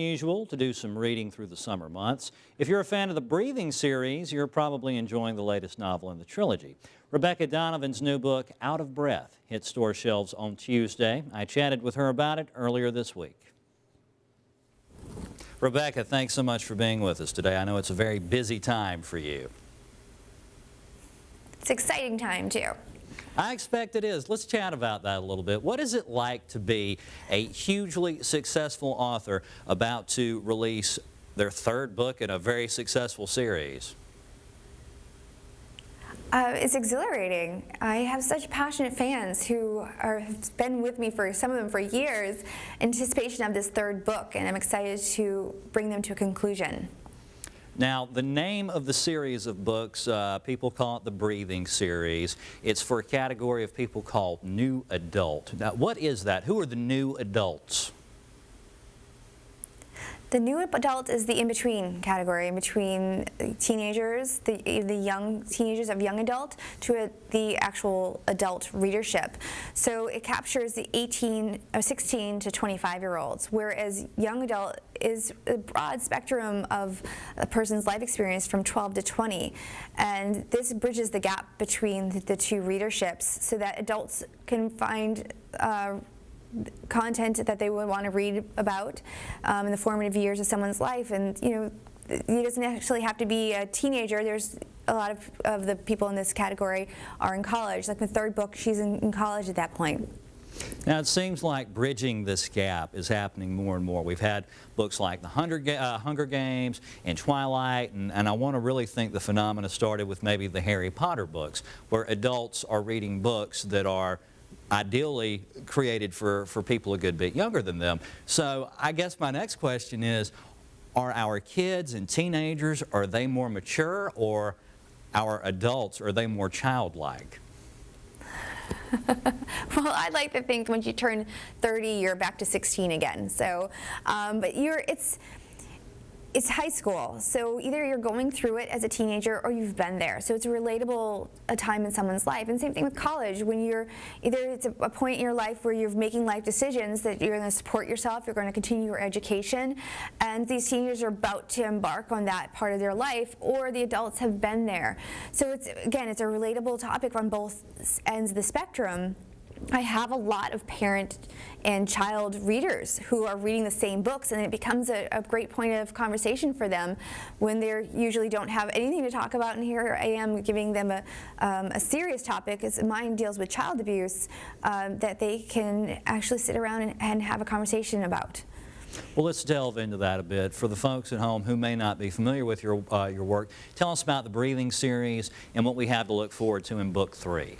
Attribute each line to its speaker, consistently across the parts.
Speaker 1: unusual to do some reading through the summer months. If you're a fan of the Breathing series, you're probably enjoying the latest novel in the trilogy. Rebecca Donovan's new book, Out of Breath, hit store shelves on Tuesday. I chatted with her about it earlier this week. Rebecca, thanks so much for being with us today. I know it's a very busy time for you.
Speaker 2: It's an exciting time, too.
Speaker 1: I expect it is. Let's chat about that a little bit. What is it like to be a hugely successful author about to release their third book in a very successful series?
Speaker 2: It's exhilarating. I have such passionate fans who have been with me for some of them for years in anticipation of this third book, and I'm excited to bring them to a conclusion.
Speaker 1: Now, the name of the series of books, people call it the Breathing series. It's for a category of people called New Adult. Now, what is that? Who are the new adults?
Speaker 2: The new adult is the in-between category, in between teenagers, the young teenagers of young adult, to the actual adult readership. So it captures the 16 to 25-year-olds, whereas young adult is a broad spectrum of a person's life experience from 12 to 20. And this bridges the gap between the two readerships so that adults can find content that they would want to read about in the formative years of someone's life. And it doesn't actually have to be a teenager. There's a lot of the people in this category are in college. Like the third book, she's in college at that point.
Speaker 1: Now, it seems like bridging this gap is happening more and more. We've had books like The Hunger Games and Twilight, and I want to really think the phenomena started with maybe the Harry Potter books, where adults are reading books that are ideally created for people a good bit younger than them. So I guess my next question is, are our kids and teenagers, are they more mature, or our adults, are they more childlike?
Speaker 2: Well, I'd like to think once you turn 30, you're back to 16 again. So, but it's high school, so either you're going through it as a teenager or you've been there. So it's a relatable time in someone's life. And same thing with college, when it's a point in your life where you're making life decisions that you're going to support yourself, you're going to continue your education, and these teenagers are about to embark on that part of their life, or the adults have been there. So it's a relatable topic on both ends of the spectrum. I have a lot of parent and child readers who are reading the same books, and it becomes a great point of conversation for them when they usually don't have anything to talk about, and here I am giving them a serious topic, as mine deals with child abuse, that they can actually sit around and have a conversation about.
Speaker 1: Well, let's delve into that a bit. For the folks at home who may not be familiar with your work, tell us about the Breathing series and what we have to look forward to in Book 3.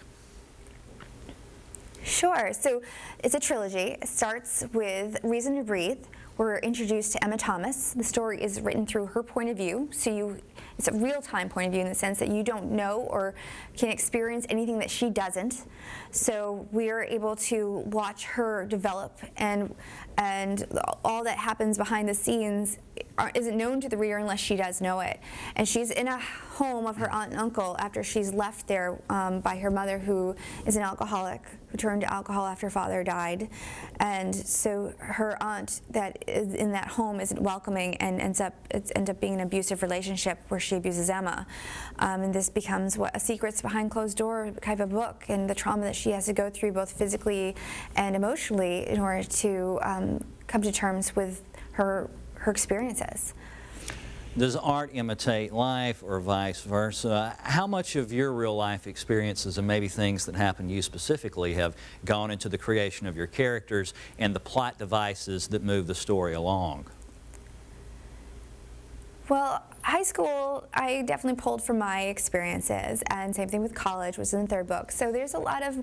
Speaker 2: Sure. So it's a trilogy. It starts with Reason to Breathe. We're introduced to Emma Thomas. The story is written through her point of view, so it's a real-time point of view in the sense that you don't know or can experience anything that she doesn't. So we're able to watch her develop, and all that happens behind the scenes isn't known to the reader unless she does know it. And she's in a home of her aunt and uncle after she's left there by her mother, who is an alcoholic, who turned to alcohol after her father died. And so her aunt that is in that home isn't welcoming, and ends up being an abusive relationship where she abuses Emma. And this becomes a secrets behind closed door type of book, and the trauma that she has to go through both physically and emotionally in order to come to terms with her experiences.
Speaker 1: Does art imitate life, or vice versa? How much of your real life experiences and maybe things that happened to you specifically have gone into the creation of your characters and the plot devices that move the story along?
Speaker 2: Well, high school, I definitely pulled from my experiences, and same thing with college, which is in the third book. So there's a lot of,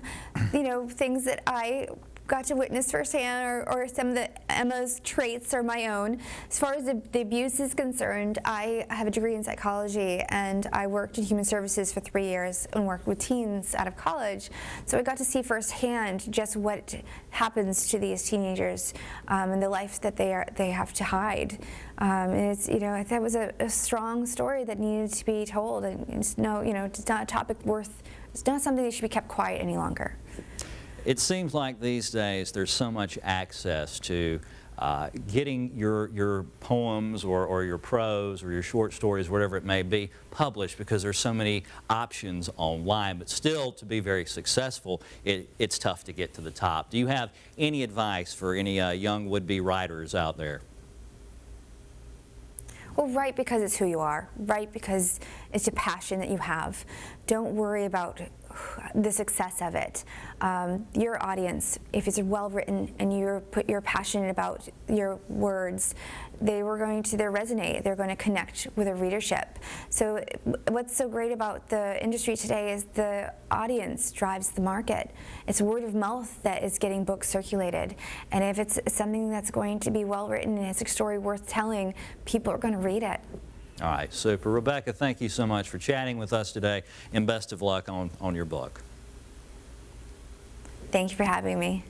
Speaker 2: things that I got to witness firsthand, or some of Emma's traits are my own. As far as the abuse is concerned, I have a degree in psychology, and I worked in human services for 3 years and worked with teens out of college. So I got to see firsthand just what happens to these teenagers and the life that they have to hide. And it's that was a strong story that needed to be told, and it's not a topic it's not something that should be kept quiet any longer.
Speaker 1: It seems like these days there's so much access to getting your poems or your prose or your short stories, whatever it may be, published, because there's so many options online. But still, to be very successful, it's tough to get to the top. Do you have any advice for any young would-be writers out there?
Speaker 2: Well, write because it's who you are. Write because it's a passion that you have. Don't worry about the success of it. Your audience, if it's well written and you're passionate about your words, they're resonate. They're going to connect with a readership. So what's so great about the industry today is the audience drives the market. It's word of mouth that is getting books circulated. And if it's something that's going to be well written and it's a story worth telling, people are going to read it.
Speaker 1: All right, super. Rebecca, thank you so much for chatting with us today, and best of luck on your book.
Speaker 2: Thank you for having me.